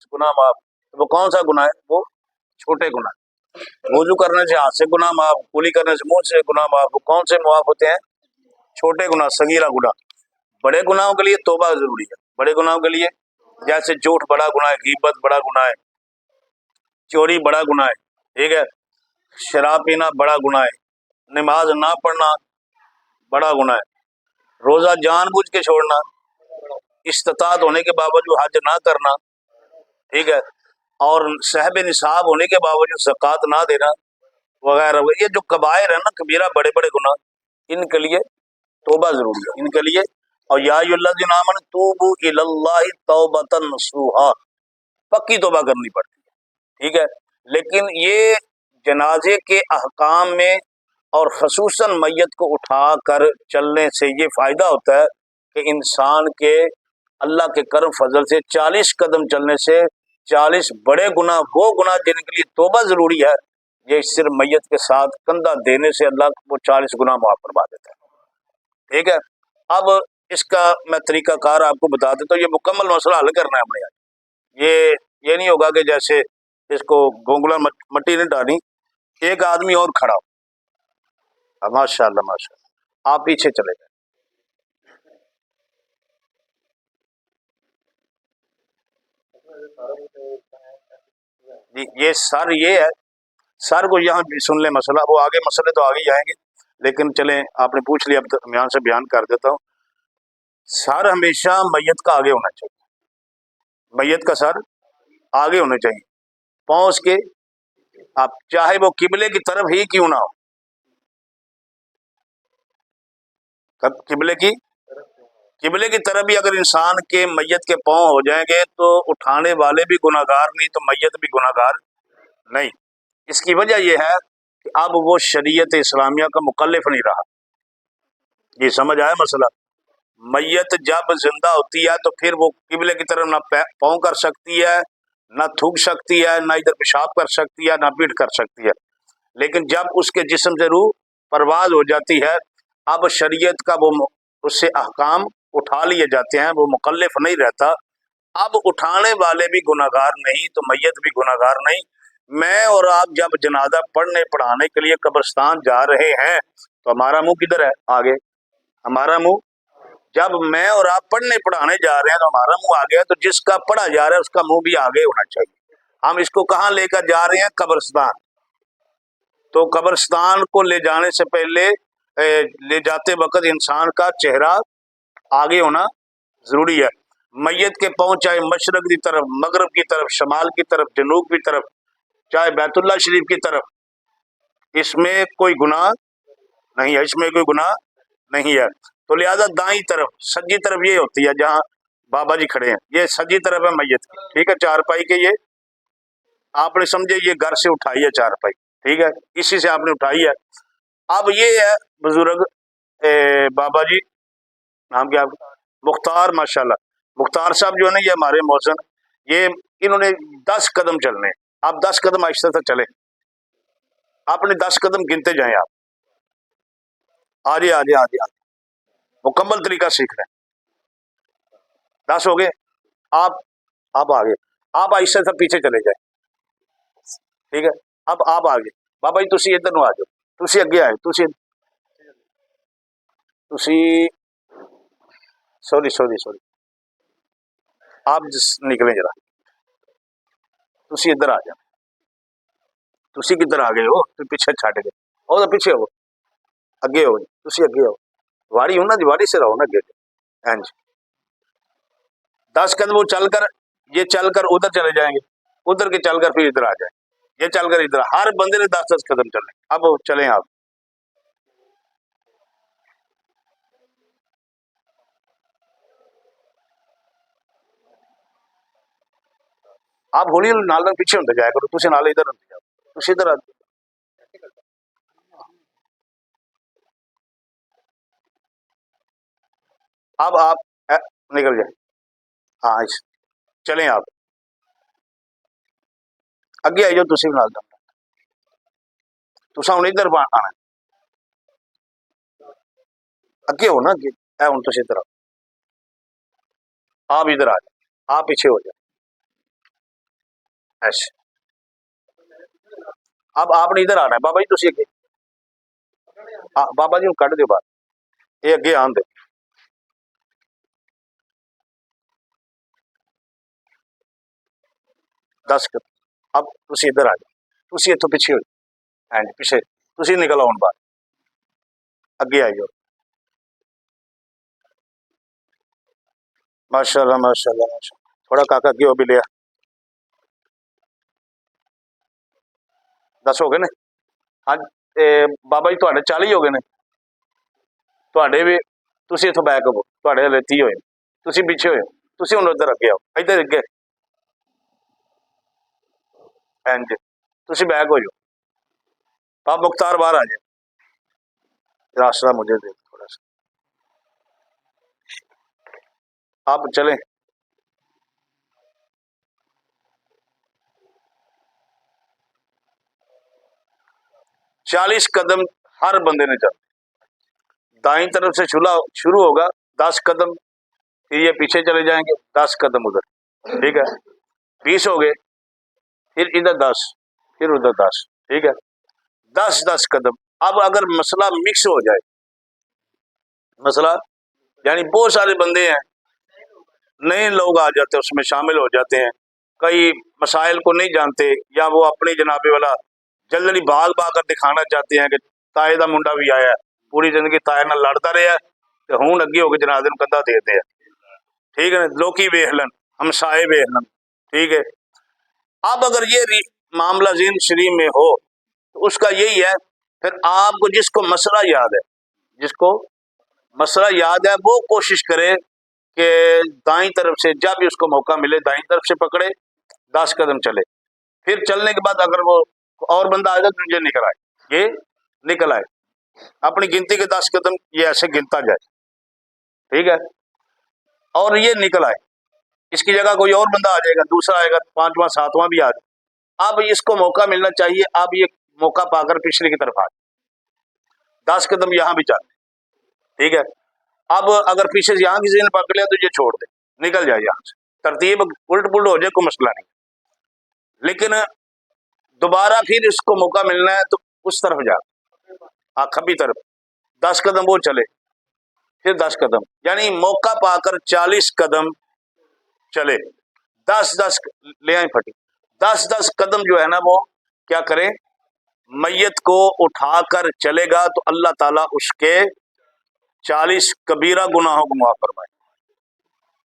गुनाह माफ। तो वो कौन सा गुनाह है? वो छोटे गुनाह। वजू करने से हाथ से गुनाह माफ, कुली करने से मुंह से गुनाह माफ। वो कौन से माफ होते हैं? छोटे गुनाह, सगीरा गुनाह। बड़े गुनाहों के लिए तौबा जरूरी है। बड़े गुनाहों के लिए जैसे झूठ बड़ा गुनाह है, गीबत बड़ा गुनाह है, चोरी बड़ा गुनाह है, ठीक है, शराब पीना बड़ा गुनाह है, नमाज ना पढ़ना बड़ा गुनाह है, रोजा जानबूझ के छोड़ना, इस्तात होने के बावजूद हज ना करना, ठीक है, और साहब निसाब होने के बावजूद ज़कात ना देना वगैरह। ये जो कबायर है ना, कबीरा, बड़े बड़े गुनाह, इनके लिए तौबा जरूरी है, इनके लिए। और या अय्युहल्लज़ीना आमनू तूबू इलल्लाहि तौबतन नसूहा, पक्की तौबा करनी पड़ती है, ठीक है। लेकिन ये जनाजे के अहकाम में और खसूसन मैयत को उठा कर चलने से ये फायदा होता है कि इंसान के अल्लाह के करम फजल से 40 कदम चलने से 40 बड़े गुनाह, वो गुनाह जिनके लिए तौबा जरूरी है, ये सिर्फ मैयत के साथ कंधा देने से अल्लाह वो 40 गुनाह माफ करवा देता है, ठीक है। अब इसका मैं तरीकाकार आपको बता देता हूँ। ये मुकम्मल मसला हल करना है हमें यार। ये नहीं होगा कि जैसे इसको गोंगला मट्टी नहीं डाली। एक आदमी और खड़ा हो, माशाल्लाह माशाल्लाह, आप पीछे चले जाए। जी, ये सर ये है, सर को यहाँ सुन ले मसला, वो आगे मसले तो आगे ही आएंगे, लेकिन चले आपने पूछ लिया, अब तो मैं यहाँ से बयान कर देता हूँ। सर हमेशा मैयत का आगे होना चाहिए, मैयत का सर आगे होना चाहिए, पाँव उसके, आप चाहे वो किबले की तरफ ही क्यों ना हो, कब किबले की तरफ भी अगर इंसान के मैयत के पाँव हो जाएंगे तो उठाने वाले भी गुनाहगार नहीं, तो मैयत भी गुनाहगार नहीं। इसकी वजह यह है कि अब वो शरीयत इस्लामिया का मुकल्लिफ नहीं रहा। ये समझ आया मसला? मैयत जब जिंदा होती है तो फिर वो किबले की तरफ ना पाँव कर सकती है, ना थूक सकती है, ना इधर पेशाब कर सकती है, ना पीठ कर सकती है। लेकिन जब उसके जिस्म से रूह परवाज हो जाती है, अब शरीयत का वो उससे अहकाम उठा लिए जाते हैं, वो मुकल्लिफ नहीं रहता। अब उठाने वाले भी गुनाहगार नहीं, तो मैयत भी गुनाहगार नहीं। मैं और आप जब जनाजा पढ़ने पढ़ाने के लिए कब्रिस्तान जा रहे हैं तो हमारा मुंह किधर है? आगे। हमारा मुंह, जब मैं और आप पढ़ने पढ़ाने जा रहे हैं तो हमारा मुंह आगे है, तो जिसका पढ़ा जा रहा है उसका मुंह भी आगे होना चाहिए। हम इसको कहाँ लेकर जा रहे हैं? कब्रिस्तान। तो कब्रिस्तान को ले जाने से पहले ले जाते वक्त इंसान का चेहरा आगे होना जरूरी है। मैयत के पाँव चाहे मशरक की तरफ, मगरब की तरफ, शमाल की तरफ, जनूब की तरफ, चाहे बैतुल्ला शरीफ की तरफ, इसमें कोई गुनाह नहीं है, इसमें कोई गुनाह नहीं है। तो लिहाजा दाई तरफ, सज्जी तरफ ये होती है जहाँ बाबा जी खड़े हैं, ये सज्जी तरफ है मैयत की, ठीक है। चारपाई के ये आपने समझे, ये घर से उठाई है चारपाई, ठीक है, इसी से आपने उठाई है। अब ये है बुजुर्ग बाबा जी, नाम क्या आपका? मुख्तार, माशाल्लाह। मुख्तार साहब जो है ना, ये हमारे मौजन, ये इन्होंने 10 कदम चलने। आप 10 कदम आहिस्ता से चले, आपने 10 कदम गिनते जाएं। आप आजे आजे आजे आजे, मुकम्मल तरीका सीख रहे हैं। 10 हो गए, आप आप आगे, आप आहिस्ता से पीछे चले जाए, ठीक है। अब आप आगे, बाबा जी तुसी इधर आ जाओ, तुसी अगे आए, तुसी सॉरी सॉरी सॉरी, आप निकले जरा, तुसी इधर आ जाओ। तुसी किधर आ गए हो? तुम पीछे छड़ गए हो, तो पीछे हो, अगे हो, तुसी अगे हो, वाड़ी हो ना जी, वाड़ी से रहो ना अगे। हाँ जी, 10 कदम वो चलकर, ये चलकर उधर चले जाएंगे, उधर के चलकर फिर इधर आ जाए, ये चलकर इधर, हर बंदे ने 10-10 कदम चलने। अब चले आप हौली नाल नाल पीछे होंगे जाया करो, तुसी नाल इधर होंगे जाओ, तुसी इधर आ जाओ। अब आप निकल जाए, हाँ चलें आप अगे आई जाओ, तुसी नाल जाओ, तुसा हुण इधर आना है, अगे हो ना अगे, हुण तुसी इधर आओ, आप इधर आ जाओ, आप पीछे हो जाओ, ऐसे। अब आपने इधर आना है बाबा जी, तुसी अगे। हाँ बाबा जी कट दो बाहर, ये अगे आन दो। 10 कदम। अब तुसी इधर आ जाओ, तुसी इथों पिछे हो, हाँ जी पिछे, तुसी निकल आओ बाहर, अगे आई जाओ। माशाल्लाह माशाल्लाह माशाल्लाह, थोड़ा काका अगे हो भी लिया। 10 हो गए ने। हाँ बाबा जी तुहाडे 40 हो गए ने, तुहाडे भी, तुसी इथों बैक हो, तुहाडे हले 30 होए, तुसी पिछे हो, तुसी हुण उधर अगे आओ, इधर अगे, हाँ जी तुसी बैक हो जाओ। आप मुख्तार बाहर आ जाए, रास्ता मुझे दे थोड़ा सा, आप चलें। 40 कदम हर बंदे ने चलना, दाई तरफ से शुरू होगा 10 कदम, फिर ये पीछे चले जाएंगे 10 कदम उधर, ठीक है, 20 हो गए, फिर इधर 10, फिर उधर 10, ठीक है, 10-10 कदम। अब अगर मसला मिक्स हो जाए, मसला यानी बहुत सारे बंदे हैं, नए लोग आ जाते हैं उसमें शामिल हो जाते हैं, कई मसाइल को नहीं जानते, या वो अपनी जनाबे वाला जल्दी भाग भाग कर दिखाना चाहते हैं कि ताए का मुंडा भी आया है, पूरी जिंदगी ताए नाल लड़ता रहा है, तो हूं अगे होकर जनाजे नूं कंधा देते हैं, ठीक है, लोकी वेख लन, हमसाए वेख लन, ठीक है। अब अगर ये मामला जीन शरीफ में हो तो उसका यही है, फिर आपको जिसको मसला याद है, जिसको मसला याद है वो कोशिश करे कि दाई तरफ से जब भी उसको मौका मिले दाई तरफ से पकड़े, 10 कदम चले, फिर चलने के बाद अगर वो और बंदा आएगा तो ये निकल आए, ये निकल आए, अपनी गिनती के 10 कदम ये ऐसे गिनता जाए, ठीक है, और ये निकल आए, इसकी जगह कोई और बंदा आ जाएगा, दूसरा आएगा, 5वां 7वां भी आ जाए, अब इसको मौका मिलना चाहिए, अब ये मौका पाकर पिछले की तरफ आ जाए, 10 कदम यहां भी चल, ठीक है। अब अगर पीछे से यहाँ किसी ने पकड़ लिया तो ये छोड़ दे, निकल जाए यहाँ से, तरतीब उल्ट पुल्ट हो जाए कोई मसला नहीं, लेकिन दोबारा फिर इसको मौका मिलना है तो उस तरफ जा, हाँ खब्बी तरफ 10 कदम वो चले, फिर 10 कदम, यानी मौका पाकर 40 कदम चले, 10-10 ले आई फटी, 10-10 कदम जो है ना वो क्या करें, मैयत को उठाकर चलेगा तो अल्लाह ताला उसके 40 कबीरा गुनाहों को माफ फरमाए,